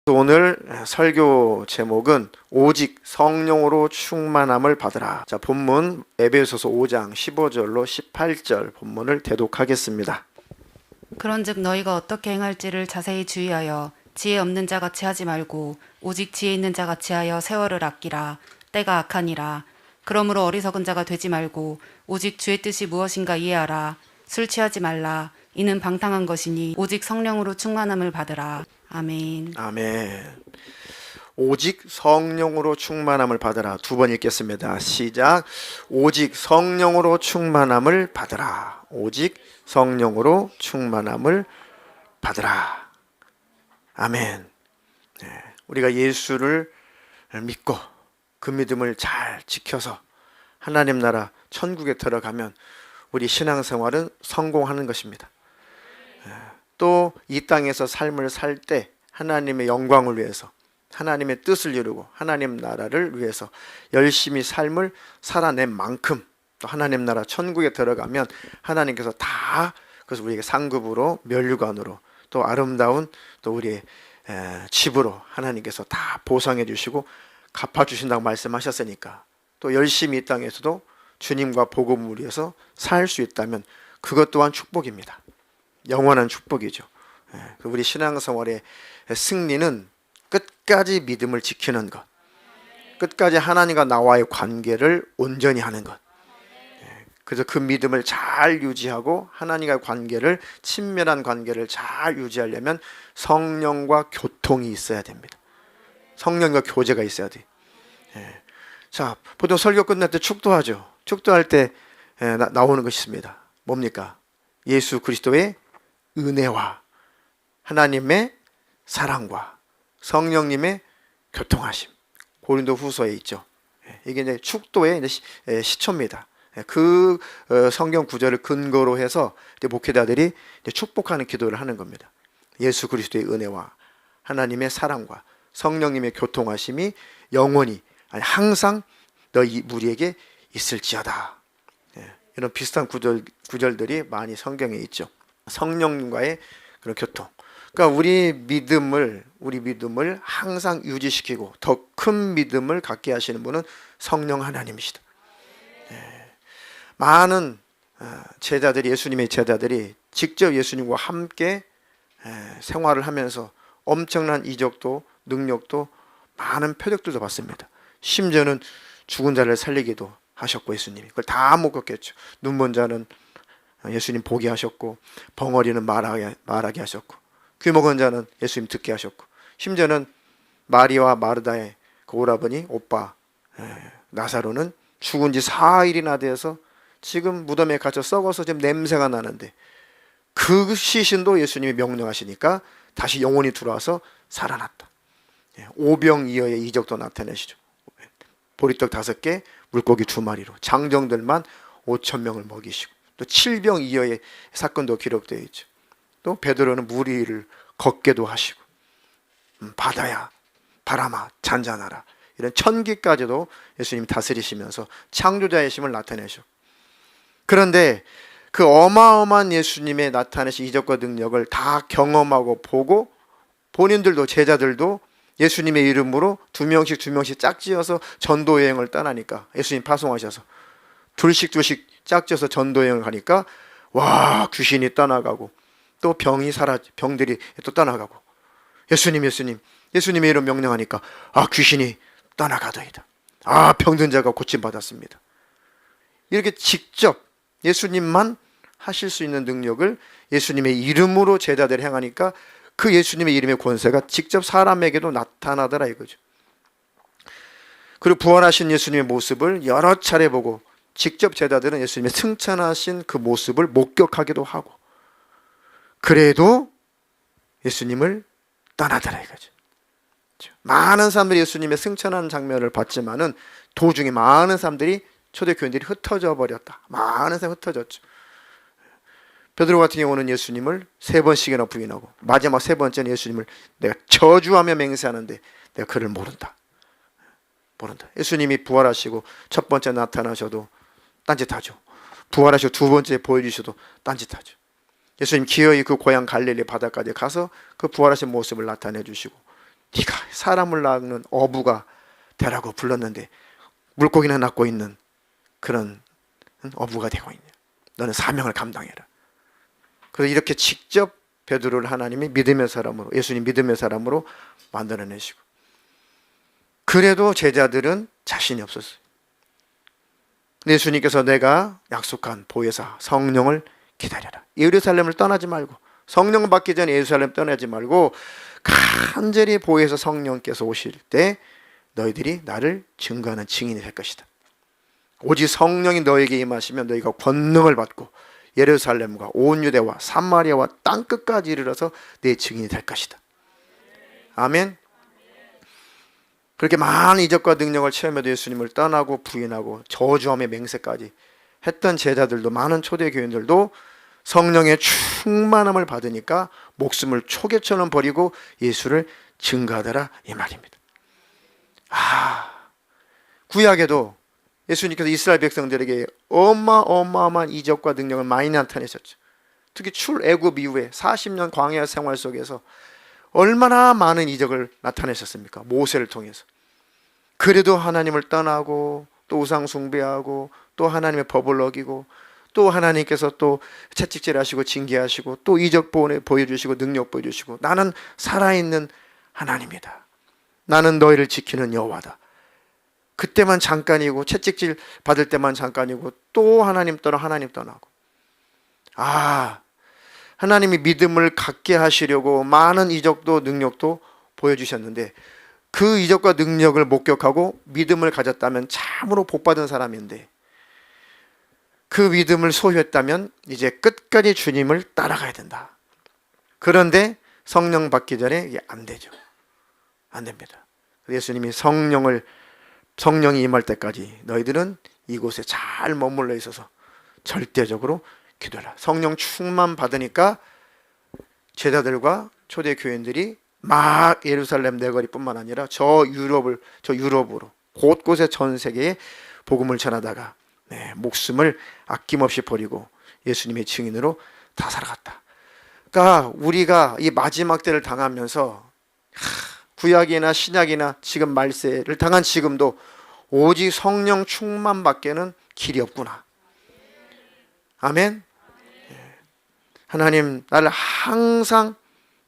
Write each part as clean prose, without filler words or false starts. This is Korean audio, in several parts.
오늘 설교 제목은 오직 성령으로 충만함을 받으라. 자, 본문 에베소서 5장 15절로 18절 본문을 대독하겠습니다. 그런즉 너희가 어떻게 행할지를 자세히 주의하여 지혜 없는 자 같이 하지 말고 오직 지혜 있는 자 같이 하여 세월을 아끼라. 때가 악하니라. 그러므로 어리석은 자가 되지 말고 오직 주의 뜻이 무엇인가 이해하라. 술 취하지 말라. 이는 방탕한 것이니 오직 성령으로 충만함을 받으라. 아멘. 아멘. 오직 성령으로 충만함을 받으라. 두 번 읽겠습니다. 시작. 오직 성령으로 충만함을 받으라. 오직 성령으로 충만함을 받으라. 아멘. 네, 우리가 예수를 믿고 그 믿음을 잘 지켜서 하나님 나라 천국에 들어가면 우리 신앙생활은 성공하는 것입니다. 또 이 땅에서 삶을 살 때 하나님의 영광을 위해서, 하나님의 뜻을 이루고 하나님 나라를 위해서 열심히 삶을 살아낸 만큼 또 하나님 나라 천국에 들어가면 하나님께서 다, 그래서 우리에게 상급으로, 면류관으로, 또 아름다운 또 우리의 집으로 하나님께서 다 보상해 주시고 갚아주신다고 말씀하셨으니까, 또 열심히 이 땅에서도 주님과 복음을 위해서 살 수 있다면 그것 또한 축복입니다. 영원한 축복이죠. 우리 신앙생활의 승리는 끝까지 믿음을 지키는 것, 끝까지 하나님과 나와의 관계를 온전히 하는 것. 그래서 그 믿음을 잘 유지하고 하나님과의 관계를, 친밀한 관계를 잘 유지하려면 성령과 교통이 있어야 됩니다. 성령과 교제가 있어야 돼. 자, 보통 설교 끝날 때 축도하죠. 축도할 때 나오는 것이 있습니다. 뭡니까? 예수 그리스도의 은혜와 하나님의 사랑과 성령님의 교통하심. 고린도 후서에 있죠. 이게 이제 축도의 시초입니다. 그 성경 구절을 근거로 해서 목회자들이 축복하는 기도를 하는 겁니다. 예수 그리스도의 은혜와 하나님의 사랑과 성령님의 교통하심이 영원히, 아니 항상 너희 무리에게 있을지어다. 이런 비슷한 구절들이 많이 성경에 있죠. 성령님과의 그런 교통. 그러니까 우리 믿음을 항상 유지시키고 더 큰 믿음을 갖게 하시는 분은 성령 하나님이시다. 많은 제자들이, 예수님의 제자들이 직접 예수님과 함께 생활을 하면서 엄청난 이적도 능력도 많은 표적들도 봤습니다. 심지어는 죽은 자를 살리기도 하셨고, 예수님이 그걸 다 못 걷겠죠. 눈먼 자는 예수님 보게 하셨고, 벙어리는 말하게 하셨고, 귀 먹은 자는 예수님 듣게 하셨고, 심지어는 마리와 마르다의 그 오라버니 오빠 나사로는 죽은 지 4일이나 돼서 지금 무덤에 갇혀 썩어서 지금 냄새가 나는데 그 시신도 예수님이 명령하시니까 다시 영혼이 들어와서 살아났다. 오병이어의 이적도 나타내시죠. 보리떡 5개, 물고기 2마리로 장정들만 5,000명을 먹이시고, 또 7병이어의 사건도 기록되어 있죠. 또 베드로는 물 위를 걷게도 하시고, 바다야 바람아 잔잔하라, 이런 천기까지도 예수님이 다스리시면서 창조자의 심을 나타내셨고, 그런데 그 어마어마한 예수님의 나타내신 이적과 능력을 다 경험하고 보고 본인들도, 제자들도 예수님의 이름으로 2명씩 짝지어서 전도여행을 떠나니까, 예수님 파송하셔서 둘씩 짝지어서 전도여행을 가니까 와, 귀신이 떠나가고 또 병들이 또 떠나가고, 예수님의 이름 명령하니까 귀신이 떠나가더이다. 병든 자가 고침받았습니다. 이렇게 직접 예수님만 하실 수 있는 능력을 예수님의 이름으로 제자들이 행하니까 그 예수님의 이름의 권세가 직접 사람에게도 나타나더라 이거죠. 그리고 부활하신 예수님의 모습을 여러 차례 보고 직접 제자들은 예수님의 승천하신 그 모습을 목격하기도 하고, 그래도 예수님을 떠나더라 이거죠. 많은 사람들이 예수님의 승천하는 장면을 봤지만은 도중에 많은 사람들이, 초대교인들이 흩어져 버렸다. 많은 사람이 흩어졌죠. 베드로 같은 경우는 예수님을 3번씩이나 부인하고, 마지막 3번째는 예수님을 내가 저주하며 맹세하는데 내가 그를 모른다. 예수님이 부활하시고 첫 번째 나타나셔도 딴짓하죠. 부활하시고 두 번째 보여주셔도 딴짓하죠. 예수님 기어이 그 고향 갈릴리 바다까지 가서 그 부활하신 모습을 나타내 주시고, 네가 사람을 낳는 어부가 되라고 불렀는데 물고기나 낳고 있는 그런 어부가 되고 있냐. 너는 사명을 감당해라. 그래서 이렇게 직접 베드로를 하나님이 믿음의 사람으로, 예수님 믿음의 사람으로 만들어내시고, 그래도 제자들은 자신이 없었어요. 예수님께서 내가 약속한 보혜사 성령을 기다려라. 예루살렘을 떠나지 말고, 성령 받기 전에 예루살렘 떠나지 말고 간절히 보혜사 성령께서 오실 때 너희들이 나를 증거하는 증인이 될 것이다. 오직 성령이 너에게 임하시면 너희가 권능을 받고 예루살렘과 온 유대와 사마리아와 땅끝까지 이르러서 내 증인이 될 것이다. 아멘. 그렇게 많은 이적과 능력을 체험해도 예수님을 떠나고 부인하고 저주함의 맹세까지 했던 제자들도, 많은 초대교인들도 성령의 충만함을 받으니까 목숨을 초계처럼 버리고 예수를 증거하더라, 이 말입니다. 구약에도 예수님께서 이스라엘 백성들에게 어마어마한 이적과 능력을 많이 나타내셨죠. 특히 출애굽 이후에 40년 광야 생활 속에서 얼마나 많은 이적을 나타내셨습니까? 모세를 통해서. 그래도 하나님을 떠나고 또 우상 숭배하고 또 하나님의 법을 어기고 또 하나님께서 또 채찍질하시고 징계하시고 또 이적 보여주시고 능력 보여주시고, 나는 살아있는 하나님이다. 나는 너희를 지키는 여호와다. 그때만 잠깐이고, 채찍질 받을 때만 잠깐이고, 또 하나님 떠나고. 하나님이 믿음을 갖게 하시려고 많은 이적도 능력도 보여주셨는데, 그 이적과 능력을 목격하고 믿음을 가졌다면 참으로 복받은 사람인데, 그 믿음을 소유했다면 이제 끝까지 주님을 따라가야 된다. 그런데 성령 받기 전에 이게 안 되죠. 안 됩니다. 예수님이 성령이 임할 때까지 너희들은 이곳에 잘 머물러 있어서 절대적으로 기도해라. 성령 충만 받으니까 제자들과 초대교인들이 막 예루살렘 내거리뿐만 아니라 저 유럽으로 곳곳에 전 세계에 복음을 전하다가 목숨을 아낌없이 버리고 예수님의 증인으로 다 살아갔다. 그러니까 우리가 이 마지막 때를 당하면서 구약이나 신약이나 지금 말세를 당한 지금도 오직 성령 충만 밖에는 길이 없구나. 아멘. 하나님, 나를 항상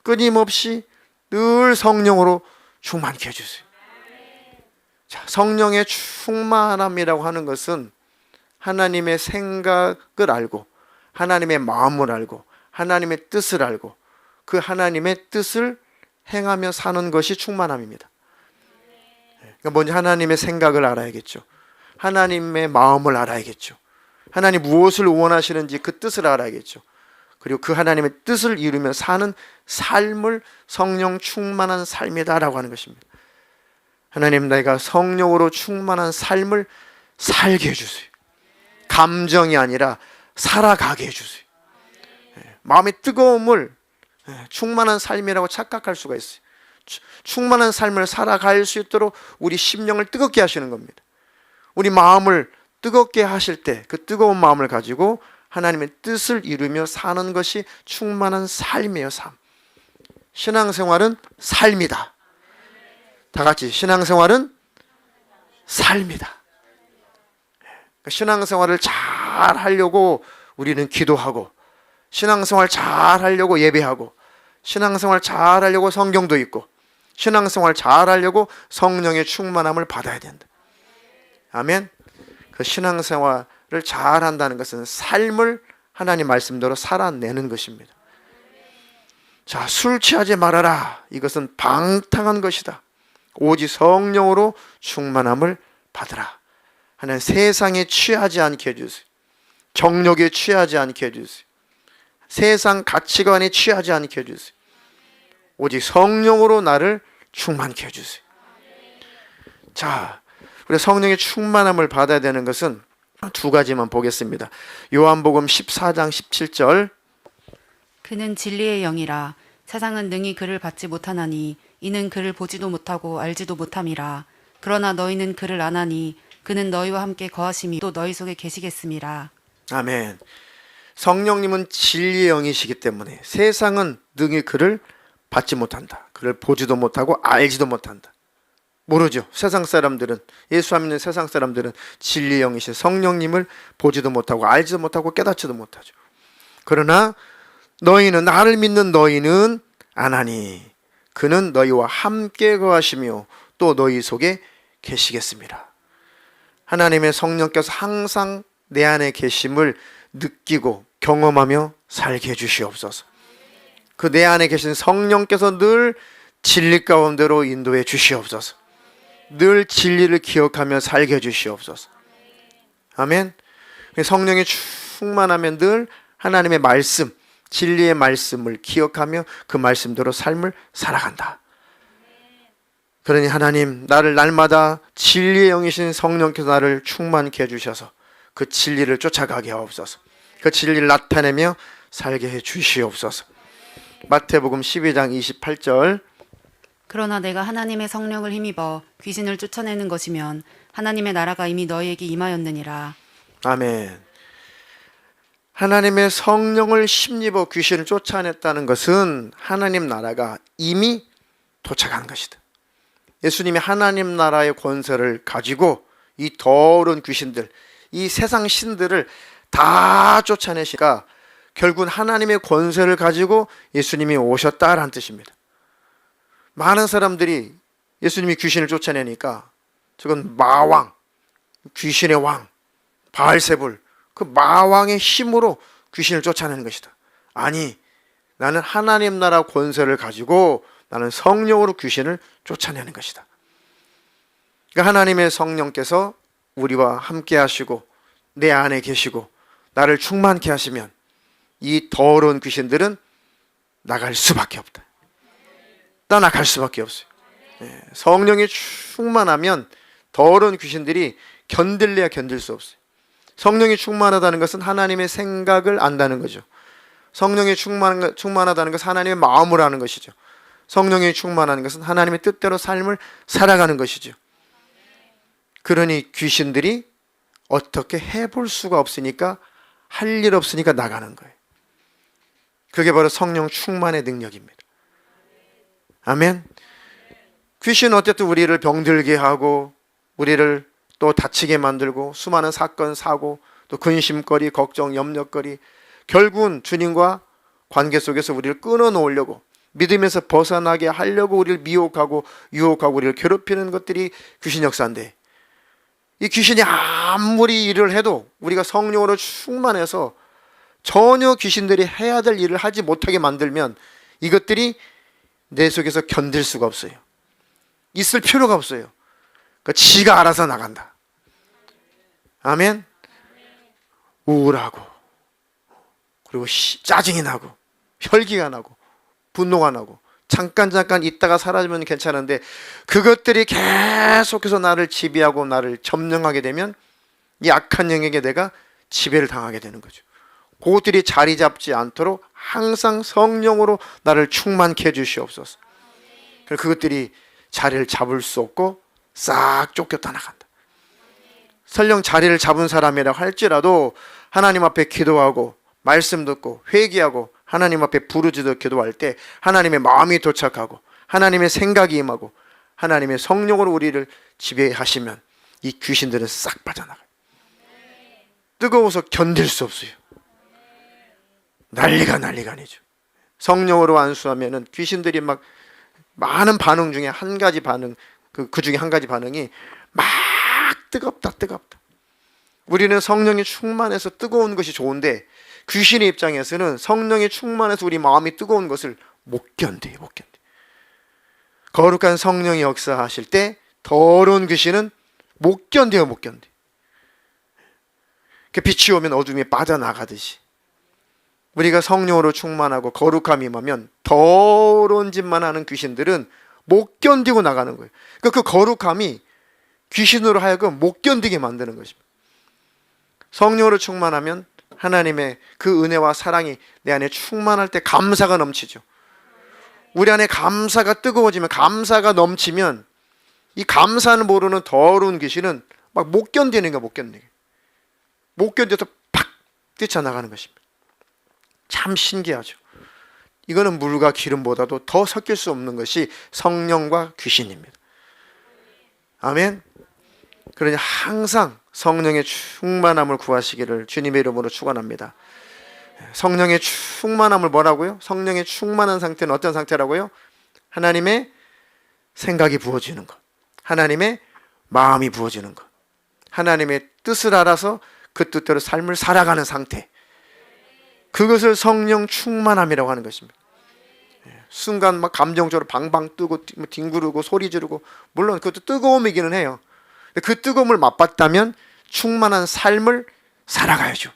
끊임없이 늘 성령으로 충만케 해주세요. 자, 성령의 충만함이라고 하는 것은 하나님의 생각을 알고, 하나님의 마음을 알고, 하나님의 뜻을 알고, 그 하나님의 뜻을 행하며 사는 것이 충만함입니다. 그러니까 먼저 하나님의 생각을 알아야겠죠. 하나님의 마음을 알아야겠죠. 하나님 무엇을 원하시는지 그 뜻을 알아야겠죠. 그리고 그 하나님의 뜻을 이루며 사는 삶을 성령 충만한 삶이다라고 하는 것입니다. 하나님, 내가 성령으로 충만한 삶을 살게 해주세요. 감정이 아니라 살아가게 해주세요. 마음의 뜨거움을 충만한 삶이라고 착각할 수가 있어요. 충만한 삶을 살아갈 수 있도록 우리 심령을 뜨겁게 하시는 겁니다. 우리 마음을 뜨겁게 하실 때 그 뜨거운 마음을 가지고 하나님의 뜻을 이루며 사는 것이 충만한 삶이에요. 삶. 신앙생활은 삶이다. 다 같이 신앙생활은 삶이다. 신앙생활을 잘 하려고 우리는 기도하고, 신앙생활 잘 하려고 예배하고, 신앙생활 잘 하려고 성경도 읽고, 신앙생활 잘 하려고 성령의 충만함을 받아야 된다. 아멘. 그 신앙생활을 잘 한다는 것은 삶을 하나님 말씀대로 살아내는 것입니다. 자, 술 취하지 말아라. 이것은 방탕한 것이다. 오직 성령으로 충만함을 받으라. 하나님, 세상에 취하지 않게 해주세요. 정욕에 취하지 않게 해주세요. 세상 가치관에 취하지 않게 해주세요. 오직 성령으로 나를 충만케 해주세요. 자, 우리 성령의 충만함을 받아야 되는 것은 두 가지만 보겠습니다. 요한복음 14장 17절. 그는 진리의 영이라. 세상은 능히 그를 받지 못하나니 이는 그를 보지도 못하고 알지도 못함이라. 그러나 너희는 그를 아나니 그는 너희와 함께 거하심이 또 너희 속에 계시겠음이라. 아멘. 성령님은 진리의 영이시기 때문에 세상은 능히 그를 받지 못한다. 그를 보지도 못하고 알지도 못한다. 모르죠. 세상 사람들은, 예수 안 믿는 세상 사람들은 진리의 영이신 성령님을 보지도 못하고 알지도 못하고 깨닫지도 못하죠. 그러나 너희는, 나를 믿는 너희는 아나니 그는 너희와 함께 거하시며 또 너희 속에 계시겠습니다. 하나님의 성령께서 항상 내 안에 계심을 느끼고 경험하며 살게 해주시옵소서. 그 내 안에 계신 성령께서 늘 진리 가운데로 인도해 주시옵소서. 늘 진리를 기억하며 살게 해주시옵소서. 아멘. 성령이 충만하면 늘 하나님의 말씀, 진리의 말씀을 기억하며 그 말씀대로 삶을 살아간다. 그러니 하나님, 나를 날마다 진리의 영이신 성령께서 나를 충만케 해주셔서 그 진리를 쫓아가게 하옵소서. 그 진리를 나타내며 살게 해 주시옵소서. 마태복음 12장 28절. 그러나 내가 하나님의 성령을 힘입어 귀신을 쫓아내는 것이면 하나님의 나라가 이미 너희에게 임하였느니라. 아멘. 하나님의 성령을 힘입어 귀신을 쫓아냈다는 것은 하나님 나라가 이미 도착한 것이다. 예수님이 하나님 나라의 권세를 가지고 이 더러운 귀신들, 이 세상 신들을 다 쫓아내시니까 결국은 하나님의 권세를 가지고 예수님이 오셨다라는 뜻입니다. 많은 사람들이 예수님이 귀신을 쫓아내니까 저건 마왕, 귀신의 왕, 바알세불, 그 마왕의 힘으로 귀신을 쫓아내는 것이다. 아니, 나는 하나님 나라 권세를 가지고 나는 성령으로 귀신을 쫓아내는 것이다. 그러니까 하나님의 성령께서 우리와 함께 하시고 내 안에 계시고 나를 충만케 하시면 이 더러운 귀신들은 나갈 수밖에 없다. 떠나갈 수밖에 없어요. 성령이 충만하면 더러운 귀신들이 견딜래야 견딜 수 없어요. 성령이 충만하다는 것은 하나님의 생각을 안다는 거죠. 성령이 충만하다는 것은 하나님의 마음을 아는 것이죠. 성령이 충만한 것은 하나님의 뜻대로 삶을 살아가는 것이죠. 그러니 귀신들이 어떻게 해볼 수가 없으니까, 할 일 없으니까 나가는 거예요. 그게 바로 성령 충만의 능력입니다. 아멘. 귀신은 어쨌든 우리를 병들게 하고 우리를 또 다치게 만들고 수많은 사건, 사고, 또 근심거리, 걱정, 염려거리, 결국은 주님과 관계 속에서 우리를 끊어놓으려고, 믿음에서 벗어나게 하려고 우리를 미혹하고 유혹하고 우리를 괴롭히는 것들이 귀신 역사인데, 이 귀신이 아무리 일을 해도 우리가 성령으로 충만해서 전혀 귀신들이 해야 될 일을 하지 못하게 만들면 이것들이 내 속에서 견딜 수가 없어요. 있을 필요가 없어요. 그러니까 지가 알아서 나간다. 아멘. 우울하고, 그리고 짜증이 나고, 혈기가 나고, 분노가 나고, 잠깐 있다가 사라지면 괜찮은데 그것들이 계속해서 나를 지배하고 나를 점령하게 되면 이 악한 영에게 내가 지배를 당하게 되는 거죠. 그것들이 자리 잡지 않도록 항상 성령으로 나를 충만케 해주시옵소서. 그것들이 자리를 잡을 수 없고 싹 쫓겨 나간다. 설령 자리를 잡은 사람이라고 할지라도 하나님 앞에 기도하고 말씀 듣고 회개하고 하나님 앞에 부르짖어 기도할 때 하나님의 마음이 도착하고 하나님의 생각이 임하고 하나님의 성령으로 우리를 지배하시면 이 귀신들은 싹 빠져나가요. 뜨거워서 견딜 수 없어요. 난리가 아니죠. 성령으로 안수하면은 귀신들이 막 많은 반응 중에 한 가지 반응, 그 중에 한 가지 반응이 막 뜨겁다. 우리는 성령이 충만해서 뜨거운 것이 좋은데 귀신의 입장에서는 성령이 충만해서 우리 마음이 뜨거운 것을 못 견뎌요. 거룩한 성령이 역사하실 때 더러운 귀신은 못 견뎌요. 빛이 오면 어둠이 빠져나가듯이 우리가 성령으로 충만하고 거룩함이 임하면 더러운 짓만 하는 귀신들은 못 견디고 나가는 거예요. 그러니까 그 거룩함이 귀신으로 하여금 못 견디게 만드는 것입니다. 성령으로 충만하면 하나님의 그 은혜와 사랑이 내 안에 충만할 때 감사가 넘치죠. 우리 안에 감사가 뜨거워지면, 감사가 넘치면 이 감사는 모르는 더러운 귀신은 막 못 견디는 거야, 못 견디는 거야. 못 견뎌서 팍 뛰쳐나가는 것입니다. 참 신기하죠. 이거는 물과 기름보다도 더 섞일 수 없는 것이 성령과 귀신입니다. 아멘. 그러니 항상 성령의 충만함을 구하시기를 주님의 이름으로 축원합니다. 성령의 충만함을 뭐라고요? 성령의 충만한 상태는 어떤 상태라고요? 하나님의 생각이 부어지는 것, 하나님의 마음이 부어지는 것, 하나님의 뜻을 알아서 그 뜻대로 삶을 살아가는 상태, 그것을 성령 충만함이라고 하는 것입니다. 순간 막 감정적으로 방방 뜨고 뒹구르고 소리 지르고, 물론 그것도 뜨거움이기는 해요. 그 뜨거움을 맛봤다면 충만한 삶을 살아가야죠.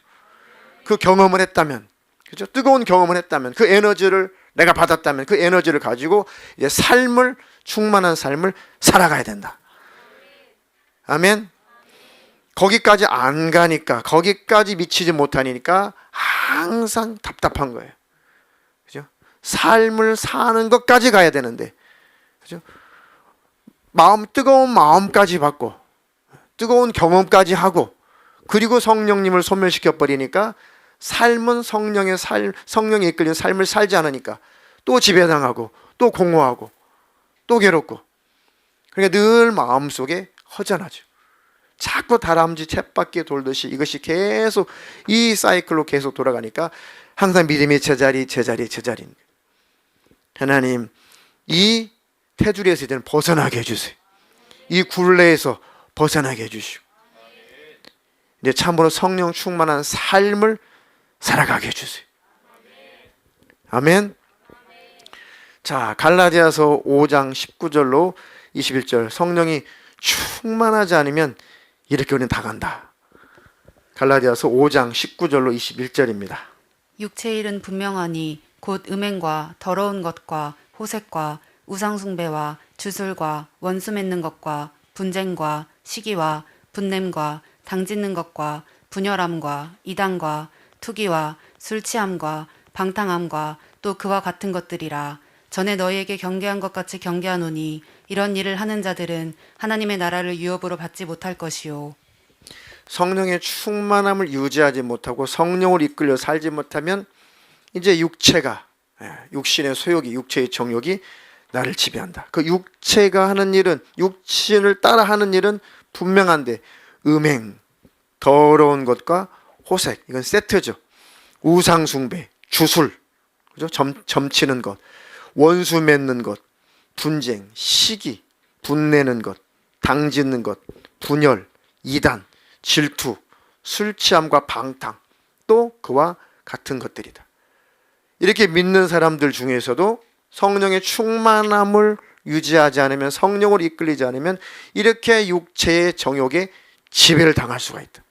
그 경험을 했다면, 그죠? 뜨거운 경험을 했다면, 그 에너지를 내가 받았다면 그 에너지를 가지고 이제 삶을, 충만한 삶을 살아가야 된다. 아멘. 거기까지 안 가니까, 거기까지 미치지 못하니까 항상 답답한 거예요. 그죠? 삶을 사는 것까지 가야 되는데, 그죠? 뜨거운 마음까지 받고, 뜨거운 경험까지 하고, 그리고 성령님을 소멸시켜 버리니까 삶은 성령에 이끌린 삶을 살지 않으니까 또 지배당하고, 또 공허하고, 또 괴롭고, 그러니까 늘 마음속에 허전하죠. 자꾸 다람쥐 쳇바퀴 돌듯이 이것이 계속 이 사이클로 계속 돌아가니까 항상 믿음의 제자리. 하나님, 이 테두리에서 이제는 벗어나게 해주세요. 이 굴레에서 벗어나게 해주시고, 이제 참으로 성령 충만한 삶을 살아가게 해주세요. 아멘. 자, 갈라디아서 5장 19절로 21절, 성령이 충만하지 않으면 이렇게 우리는 당한다. 갈라디아서 5장 19절로 21절입니다. 육체의 일은 분명하니 곧 음행과 더러운 것과 호색과 우상숭배와 주술과 원수 맺는 것과 분쟁과 시기와 분냄과 당짓는 것과 분열함과 이단과 투기와 술취함과 방탕함과 또 그와 같은 것들이라. 전에 너희에게 경계한 것 같이 경계하노니 이런 일을 하는 자들은 하나님의 나라를 유업으로 받지 못할 것이요. 성령의 충만함을 유지하지 못하고 성령을 이끌려 살지 못하면 이제 육체가, 육신의 소욕이, 육체의 정욕이 나를 지배한다. 그 육체가 하는 일은, 육신을 따라 하는 일은 분명한데, 음행, 더러운 것과 호색, 이건 세트죠. 우상숭배, 주술, 그죠? 점치는 것, 원수 맺는 것, 분쟁, 시기, 분내는 것, 당짓는 것, 분열, 이단, 질투, 술취함과 방탕, 또 그와 같은 것들이다. 이렇게 믿는 사람들 중에서도 성령의 충만함을 유지하지 않으면, 성령을 이끌리지 않으면 이렇게 육체의 정욕에 지배를 당할 수가 있다.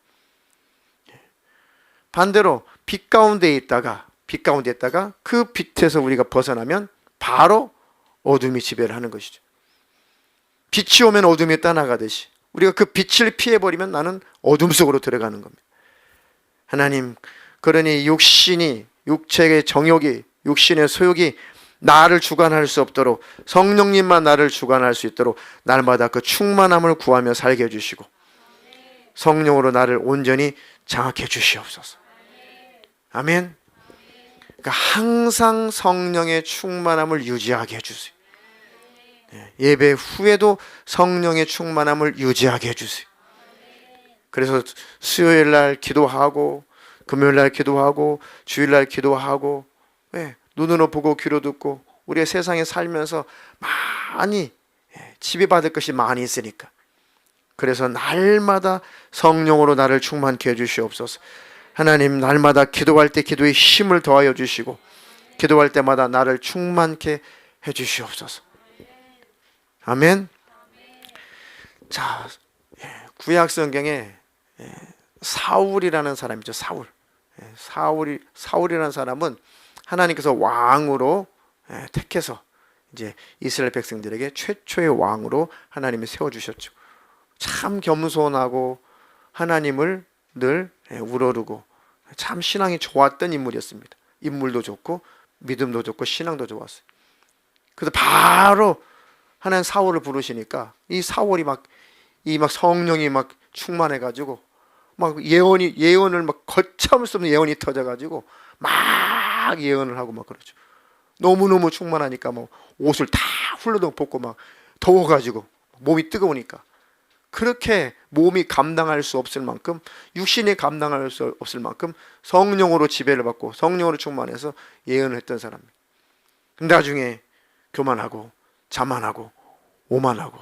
반대로 빛 가운데 있다가 그 빛에서 우리가 벗어나면 바로 어둠이 지배를 하는 것이죠. 빛이 오면 어둠이 떠나가듯이 우리가 그 빛을 피해버리면 나는 어둠 속으로 들어가는 겁니다. 하나님, 그러니 육체의 정욕이, 육신의 소욕이 나를 주관할 수 없도록, 성령님만 나를 주관할 수 있도록 날마다 그 충만함을 구하며 살게 해주시고, 성령으로 나를 온전히 장악해 주시옵소서. 아멘. 그러니까 항상 성령의 충만함을 유지하게 해주세요. 예배 후에도 성령의 충만함을 유지하게 해주세요. 그래서 수요일 날 기도하고, 금요일 날 기도하고, 주일 날 기도하고, 눈으로 보고 귀로 듣고 우리가 세상에 살면서 많이 지배받을 것이 많이 있으니까, 그래서 날마다 성령으로 나를 충만케 해주시옵소서. 하나님, 날마다 기도할 때 기도에 힘을 더하여 주시고, 기도할 때마다 나를 충만케 해주시옵소서. 아멘. 자, 구약 성경에 사울이라는 사람이죠. 사울이라는 사람은 하나님께서 왕으로 택해서 이제 이스라엘 백성들에게 최초의 왕으로 하나님이 세워주셨죠. 참 겸손하고 하나님을 늘 우러르고 참 신앙이 좋았던 인물이었습니다. 인물도 좋고 믿음도 좋고 신앙도 좋았어요. 그래서 바로 하나님 사울을 부르시니까 이 사울이 막 성령이 막 충만해가지고 막 예언을 막 걷잡을 수 없는 예언이 터져가지고 막 예언을 하고 막 그러죠. 너무너무 충만하니까 뭐 옷을 다 훌러덩 벗고 막 더워가지고 몸이 뜨거우니까 그렇게 몸이 감당할 수 없을 만큼 육신이 감당할 수 없을 만큼 성령으로 지배를 받고 성령으로 충만해서 예언을 했던 사람입니다. 근데 나중에 교만하고 자만하고 오만하고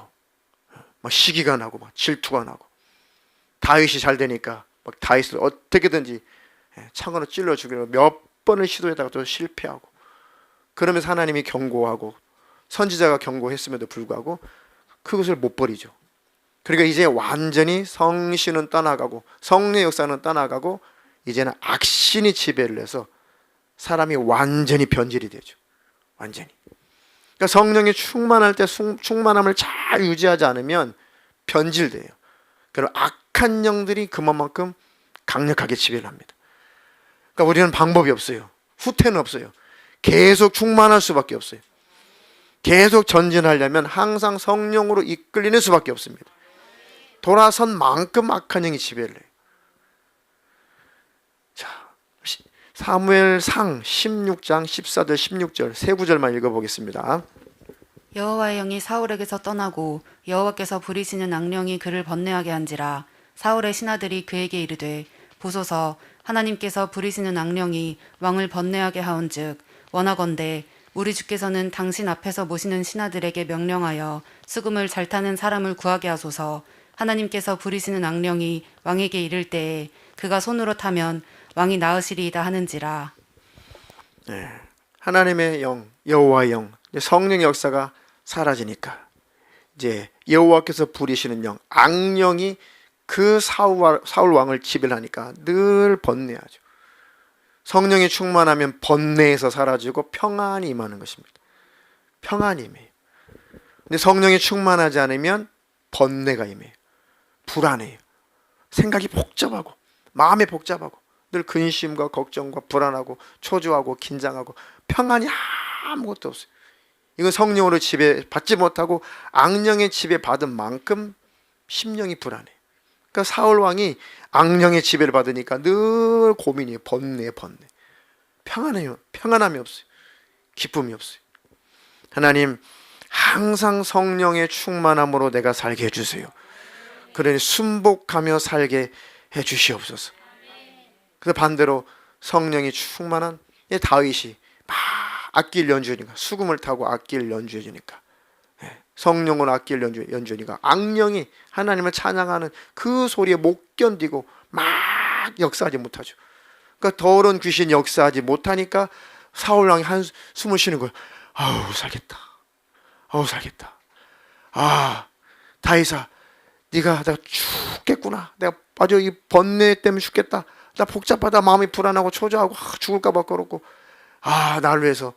막 시기가 나고 막 질투가 나고 다윗이 잘 되니까 막 다윗을 어떻게든지 창으로 찔러 죽이려고 몇 번을 시도했다가 또 실패하고 그러면서 하나님이 경고하고 선지자가 경고했음에도 불구하고 그것을 못 버리죠. 그러니까 이제 완전히 성신은 떠나가고 성령의 역사는 떠나가고 이제는 악신이 지배를 해서 사람이 완전히 변질이 되죠. 완전히. 그러니까 성령이 충만할 때 충만함을 잘 유지하지 않으면 변질돼요. 그럼 악한 영들이 그만큼 강력하게 지배를 합니다. 그러니까 우리는 방법이 없어요. 후퇴는 없어요. 계속 충만할 수밖에 없어요. 계속 전진하려면 항상 성령으로 이끌리는 수밖에 없습니다. 돌아선 만큼 악한 영이 지배를 해요. 자, 사무엘상 16장 14절 16절 세 구절만 읽어보겠습니다. 여호와의 영이 사울에게서 떠나고 여호와께서 부리시는 악령이 그를 번뇌하게 한지라. 사울의 신하들이 그에게 이르되 보소서 하나님께서 부리시는 악령이 왕을 번뇌하게 하온즉 원하건대 우리 주께서는 당신 앞에서 모시는 신하들에게 명령하여 수금을 잘 타는 사람을 구하게 하소서. 하나님께서 부리시는 악령이 왕에게 이를 때에 그가 손으로 타면 왕이 나으시리이다 하는지라. 네, 하나님의 영, 여호와의 영, 성령의 역사가 사라지니까 이제 여호와께서 부리시는 영, 악령이 그 사울 왕을 지배를 하니까 늘 번뇌하죠. 성령이 충만하면 번뇌에서 사라지고 평안이 임하는 것입니다. 평안이 임해요. 근데 성령이 충만하지 않으면 번뇌가 임해요. 불안해요. 생각이 복잡하고 마음이 복잡하고 늘 근심과 걱정과 불안하고 초조하고 긴장하고 평안이 아무것도 없어요. 이건 성령으로 지배받지 못하고 악령의 지배받은 만큼 심령이 불안해요. 그러니까 사울 왕이 악령의 지배를 받으니까 늘 고민이에요. 번뇌. 평안해요. 평안함이 없어요. 기쁨이 없어요. 하나님 항상 성령의 충만함으로 내가 살게 해주세요. 그러니 순복하며 살게 해주시옵소서. 그래서 반대로 성령이 충만한 다윗이 막 악기를 연주하니까 수금을 타고 악기를 연주해주니까 성령으로 악기를 연주하니까 악령이 하나님을 찬양하는 그 소리에 못 견디고 막 역사하지 못하죠. 그러니까 더러운 귀신이 역사하지 못하니까 사울왕이 한숨을 쉬는 거예요. 아우 살겠다. 아 다윗아 네가 내가 죽겠구나. 내가 아주 이 번뇌 때문에 죽겠다. 나 복잡하다. 마음이 불안하고 초조하고 죽을까 봐 그렇고 나를 위해서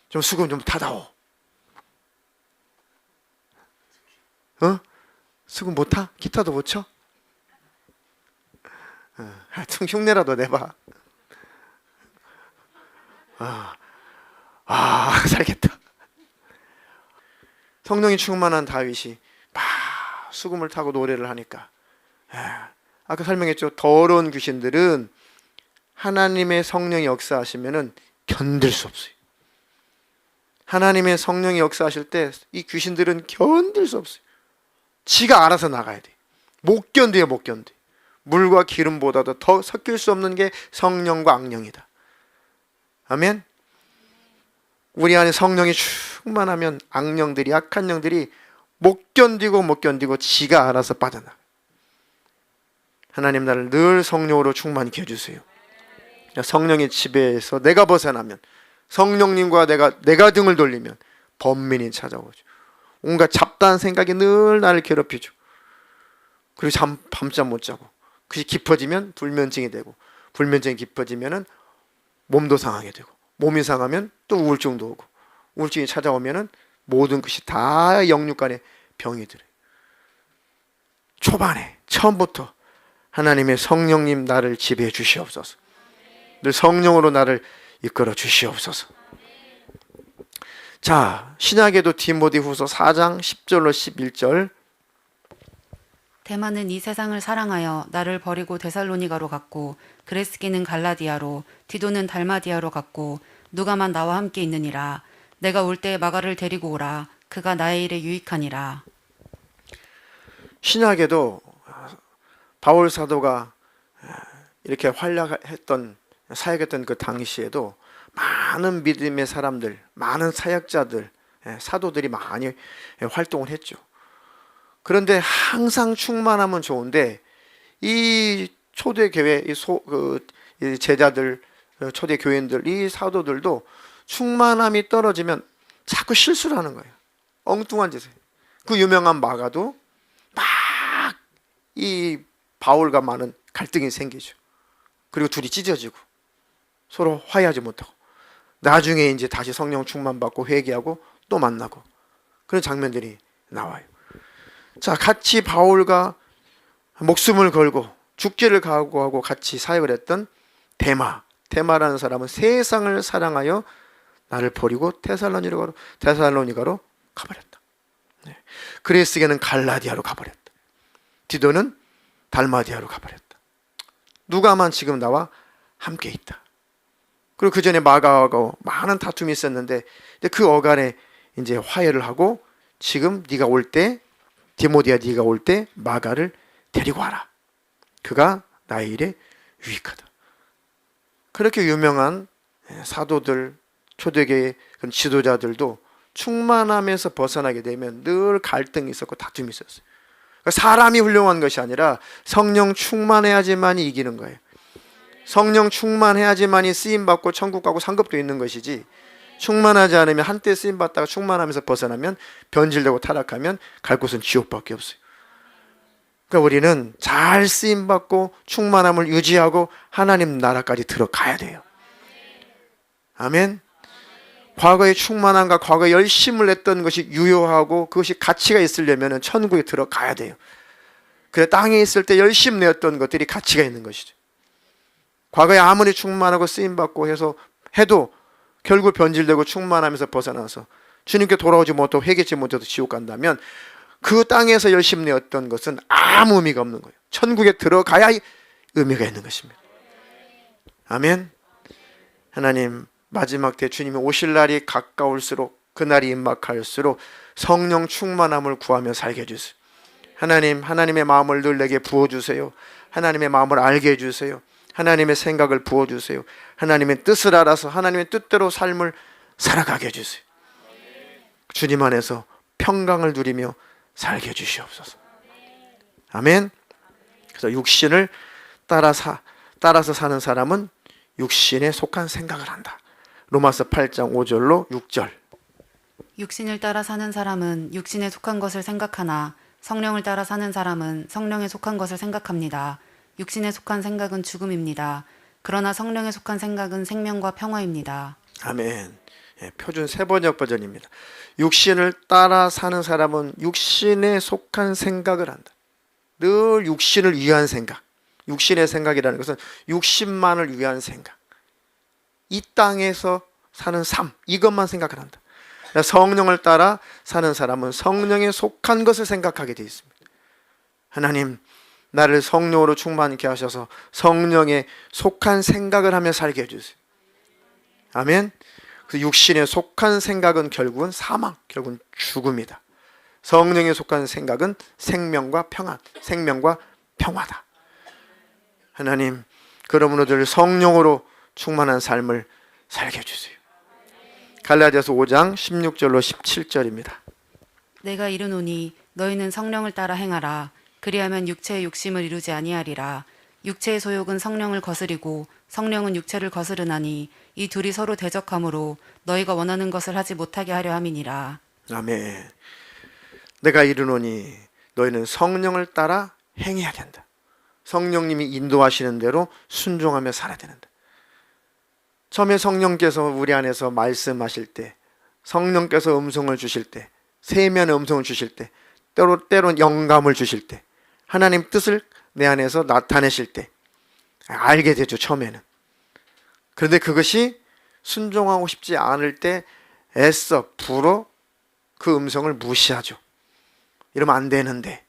좀 수금 좀 타다오. 수금 못 타? 기타도 못 쳐? 하여튼 흉내라도 내봐. 살겠다. 성령이 충만한 다윗이 막 수금을 타고 노래를 하니까 아까 설명했죠. 더러운 귀신들은 하나님의 성령이 역사하시면은 견딜 수 없어요. 하나님의 성령이 역사하실 때 이 귀신들은 견딜 수 없어요. 지가 알아서 나가야 돼. 못 견뎌요. 물과 기름보다도 더 섞일 수 없는 게 성령과 악령이다. 아멘. 우리 안에 성령이 충만하면 악령들이 악한 영들이 못 견디고 지가 알아서 빠져나가. 하나님 나를 늘 성령으로 충만케 해주세요. 성령의 지배에서 내가 벗어나면 성령님과 내가 등을 돌리면 번민이 찾아오죠. 온갖 잡다한 생각이 늘 나를 괴롭히죠. 그리고 밤잠 못 자고 그것이 깊어지면 불면증이 되고 불면증이 깊어지면 몸도 상하게 되고 몸이 상하면 또 우울증도 오고 우울증이 찾아오면 모든 것이 다 영육간의 병이 들어요. 초반에 처음부터 하나님의 성령님 나를 지배해 주시옵소서. 늘 성령으로 나를 이끌어 주시옵소서. 자, 신약에도 디모데후서 4장 10절로 11절 데마는 이 세상을 사랑하여 나를 버리고 데살로니가로 갔고 그레스기는 갈라디아로 디도는 달마디아로 갔고 누가만 나와 함께 있느니라. 내가 올 때에 마가를 데리고 오라. 그가 나의 일에 유익하니라. 신약에도 바울 사도가 이렇게 활약했던 사역했던 그 당시에도 많은 믿음의 사람들, 많은 사역자들, 사도들이 많이 활동을 했죠. 그런데 항상 충만하면 좋은데 이 초대 교회, 이 제자들, 초대 교인들, 이 사도들도 충만함이 떨어지면 자꾸 실수를 하는 거예요. 엉뚱한 짓을. 그 유명한 마가도 막 이 바울과 많은 갈등이 생기죠. 그리고 둘이 찢어지고 서로 화해하지 못하고 나중에 이제 다시 성령 충만 받고 회개하고 또 만나고 그런 장면들이 나와요. 자, 같이 바울과 목숨을 걸고 죽기를 각오하고 같이 사역을 했던 데마라는 사람은 세상을 사랑하여 나를 버리고 데살로니가로 가버렸다. 그레스게는 갈라디아로 가버렸다. 디도는 달마디아로 가버렸다. 누가만 지금 나와 함께 있다. 그리고 그 전에 마가하고 많은 다툼이 있었는데 그 어간에 이제 화해를 하고 지금 네가 올 때 디모데야 네가 올 때 마가를 데리고 와라. 그가 나의 일에 유익하다. 그렇게 유명한 사도들, 초대교회 지도자들도 충만함에서 벗어나게 되면 늘 갈등이 있었고 다툼이 있었어요. 사람이 훌륭한 것이 아니라 성령 충만해야지만이 이기는 거예요. 성령 충만해야지만이 쓰임받고 천국 가고 상급도 있는 것이지, 충만하지 않으면 한때 쓰임받다가 충만하면서 벗어나면 변질되고 타락하면 갈 곳은 지옥밖에 없어요. 그러니까 우리는 잘 쓰임받고 충만함을 유지하고 하나님 나라까지 들어가야 돼요. 아멘. 과거의 충만함과 과거에 열심을 냈던 것이 유효하고 그것이 가치가 있으려면 천국에 들어가야 돼요. 그래, 땅에 있을 때 열심 내었던 것들이 가치가 있는 것이죠. 과거에 아무리 충만하고 쓰임받고 해도 결국 변질되고 충만하면서 벗어나서 주님께 돌아오지 못하고 회개치 못해도 지옥 간다면 그 땅에서 열심 내었던 것은 아무 의미가 없는 거예요. 천국에 들어가야 의미가 있는 것입니다. 아멘. 하나님, 마지막 때 주님이 오실 날이 가까울수록, 그날이 임박할수록 성령 충만함을 구하며 살게 해주세요. 하나님, 하나님의 마음을 늘 내게 부어주세요. 하나님의 마음을 알게 해주세요. 하나님의 생각을 부어주세요. 하나님의 뜻을 알아서 하나님의 뜻대로 삶을 살아가게 해주세요. 주님 안에서 평강을 누리며 살게 해주시옵소서. 아멘. 그래서 육신을 따라서 사는 사람은 육신에 속한 생각을 한다. 로마서 8장 5절로 6절. 육신을 따라 사는 사람은 육신에 속한 것을 생각하나 성령을 따라 사는 사람은 성령에 속한 것을 생각합니다. 육신에 속한 생각은 죽음입니다. 그러나 성령에 속한 생각은 생명과 평화입니다. 아멘. 표준 세번역 버전입니다. 육신을 따라 사는 사람은 육신에 속한 생각을 한다. 늘 육신을 위한 생각. 육신의 생각이라는 것은 육신만을 위한 생각. 이 땅에서 사는 삶, 이것만 생각을 한다. 성령을 따라 사는 사람은 성령에 속한 것을 생각하게 되어 있습니다. 하나님, 나를 성령으로 충만케 하셔서 성령에 속한 생각을 하며 살게 해주세요. 아멘. 그래서 육신에 속한 생각은 결국은 사망, 결국은 죽음이다. 성령에 속한 생각은 생명과 평안, 생명과 평화다. 하나님, 그러므로 늘 성령으로 충만한 삶을 살게 해주세요. 갈라디아서 5장 16절로 17절입니다. 내가 이르노니 너희는 성령을 따라 행하라. 그리하면 육체의 욕심을 이루지 아니하리라. 육체의 소욕은 성령을 거스리고 성령은 육체를 거스르나니 이 둘이 서로 대적하므로 너희가 원하는 것을 하지 못하게 하려 함이니라. 아멘. 내가 이르노니 너희는 성령을 따라 행해야 된다. 성령님이 인도하시는 대로 순종하며 살아야 된다. 처음에 성령께서 우리 안에서 말씀하실 때, 성령께서 음성을 주실 때, 세면의 음성을 주실 때, 때론 영감을 주실 때, 하나님 뜻을 내 안에서 나타내실 때 알게 되죠, 처음에는. 그런데 그것이 순종하고 싶지 않을 때 애써 불어 그 음성을 무시하죠. 이러면 안 되는데,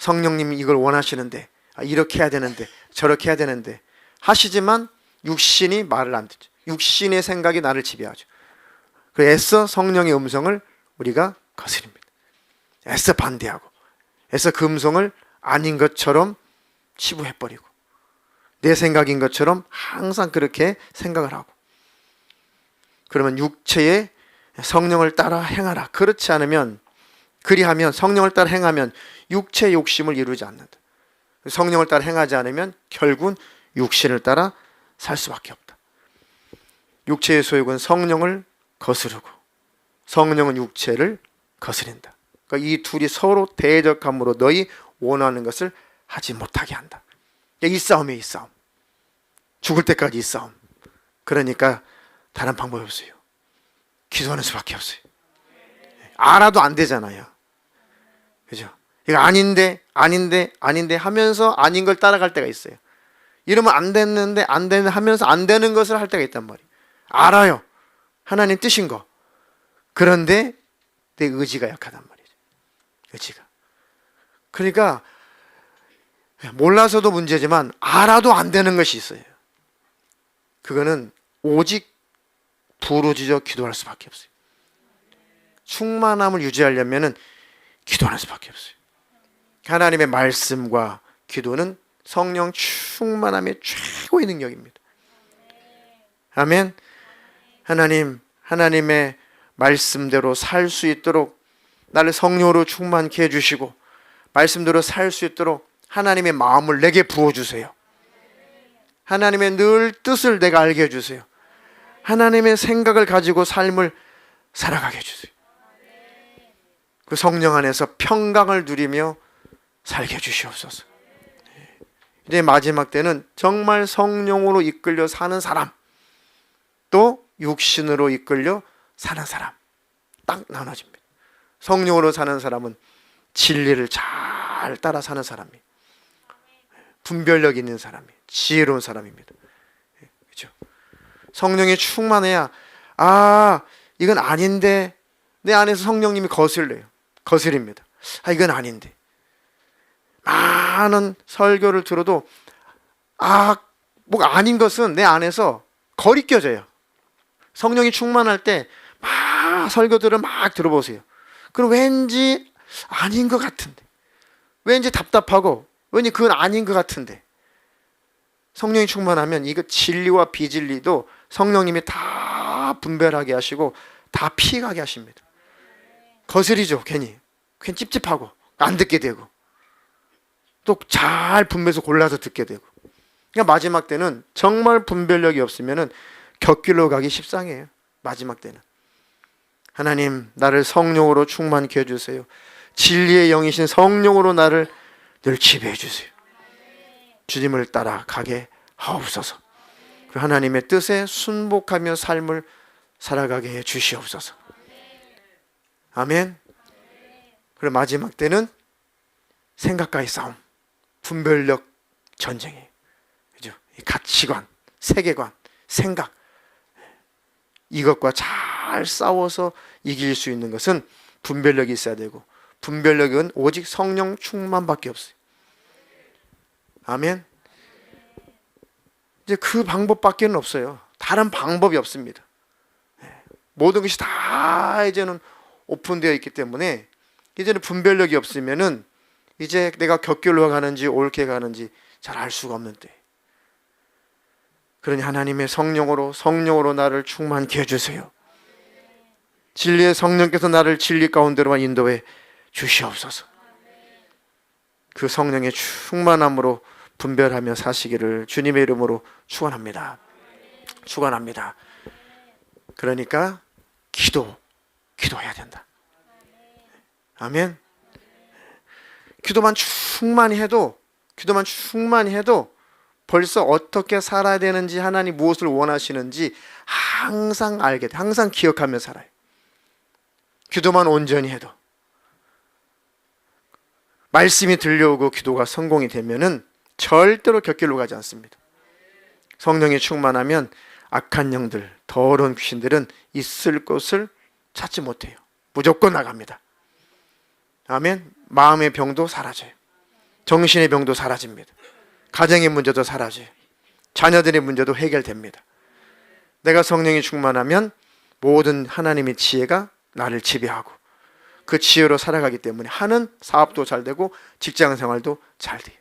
성령님이 이걸 원하시는데, 이렇게 해야 되는데, 저렇게 해야 되는데 하시지만 육신이 말을 안 듣죠. 육신의 생각이 나를 지배하죠. 그래서 애써 성령의 음성을 우리가 거스립니다. 애써 반대하고, 애써 그 음성을 아닌 것처럼 치부해버리고, 내 생각인 것처럼 항상 그렇게 생각을 하고, 그러면 육체의 성령을 따라 행하라. 그렇지 않으면, 그리하면, 성령을 따라 행하면 육체의 욕심을 이루지 않는다. 성령을 따라 행하지 않으면 결국은 육신을 따라 살 수밖에 없다. 육체의 소욕은 성령을 거스르고 성령은 육체를 거스린다. 그러니까 이 둘이 서로 대적함으로 너희 원하는 것을 하지 못하게 한다. 이 싸움이에요, 이 싸움. 죽을 때까지 이 싸움. 그러니까 다른 방법이 없어요. 기도하는 수밖에 없어요. 알아도 안 되잖아요. 그죠? 이거 아닌데 하면서 아닌 걸 따라갈 때가 있어요. 이러면 안 됐는데 안 되는 하면서 안 되는 것을 할 때가 있단 말이에요. 알아요. 하나님 뜻인 거. 그런데 내 의지가 약하단 말이죠. 의지가. 그러니까 몰라서도 문제지만 알아도 안 되는 것이 있어요. 그거는 오직 부르짖어 기도할 수밖에 없어요. 충만함을 유지하려면 기도하는 수밖에 없어요. 하나님의 말씀과 기도는 성령 충만함의 최고의 능력입니다. 아멘. 하나님의 말씀대로 살 수 있도록 나를 성령으로 충만케 해주시고 말씀대로 살 수 있도록 하나님의 마음을 내게 부어주세요. 하나님의 늘 뜻을 내가 알게 해주세요. 하나님의 생각을 가지고 삶을 살아가게 해주세요. 그 성령 안에서 평강을 누리며 살게 해주시옵소서. 이제 마지막 때는 정말 성령으로 이끌려 사는 사람, 또 육신으로 이끌려 사는 사람, 딱 나눠집니다. 성령으로 사는 사람은 진리를 잘 따라 사는 사람이, 분별력 있는 사람이, 지혜로운 사람입니다. 그렇죠? 성령이 충만해야 이건 아닌데 내 안에서 성령님이 거슬립니다. 이건 아닌데. 많은 설교를 들어도 뭐가 아닌 것은 내 안에서 거리껴져요. 성령이 충만할 때 설교들을 막 들어보세요. 그럼 왠지 아닌 것 같은데, 왠지 답답하고, 왠지 그건 아닌 것 같은데, 성령이 충만하면 이거 진리와 비진리도 성령님이 다 분별하게 하시고 다 피해가게 하십니다. 거슬리죠. 괜히 찝찝하고 안 듣게 되고 또 잘 분별해서 골라서 듣게 되고. 그러니까 마지막 때는 정말 분별력이 없으면은 곁길로 가기 십상이에요. 마지막 때는 하나님 나를 성령으로 충만케 해주세요. 진리의 영이신 성령으로 나를 늘 지배해 주세요. 주님을 따라가게 하옵소서. 그 하나님의 뜻에 순복하며 삶을 살아가게 해 주시옵소서. 아멘. 그리고 마지막 때는 생각과의 싸움, 분별력 전쟁이에요. 그죠? 가치관, 세계관, 생각, 이것과 잘 싸워서 이길 수 있는 것은 분별력이 있어야 되고, 분별력은 오직 성령 충만밖에 없어요. 아멘. 이제 그 방법밖에는 없어요. 다른 방법이 없습니다. 모든 것이 다 이제는 오픈되어 있기 때문에 이제는 분별력이 없으면은 이제 내가 곁길로 가는지 옳게 가는지 잘 알 수가 없는 때. 그러니 하나님의 성령으로 나를 충만케 해주세요. 진리의 성령께서 나를 진리 가운데로만 인도해 주시옵소서. 그 성령의 충만함으로 분별하며 사시기를 주님의 이름으로 축원합니다. 축원합니다. 그러니까 기도해야 된다. 아멘. 기도만 충만히 해도 벌써 어떻게 살아야 되는지, 하나님 무엇을 원하시는지 항상 알게 돼. 항상 기억하며 살아요. 기도만 온전히 해도. 말씀이 들려오고 기도가 성공이 되면은 절대로 곁길로 가지 않습니다. 성령이 충만하면 악한 영들, 더러운 귀신들은 있을 곳을 찾지 못해요. 무조건 나갑니다. 아멘. 마음의 병도 사라져요. 정신의 병도 사라집니다. 가정의 문제도 사라져요. 자녀들의 문제도 해결됩니다. 내가 성령이 충만하면 모든 하나님의 지혜가 나를 지배하고 그 지혜로 살아가기 때문에 하는 사업도 잘 되고 직장 생활도 잘 돼요.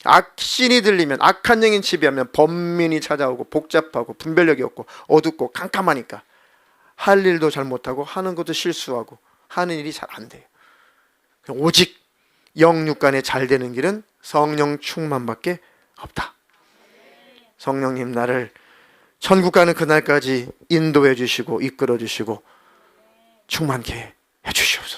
악신이 들리면, 악한 영이 지배하면 번민이 찾아오고 복잡하고 분별력이 없고 어둡고 깜깜하니까 할 일도 잘 못하고 하는 것도 실수하고 하는 일이 잘 안 돼요. 오직 영육간에 잘 되는 길은 성령 충만밖에 없다. 성령님, 나를 천국 가는 그날까지 인도해 주시고 이끌어 주시고 충만케 해 주시옵소서.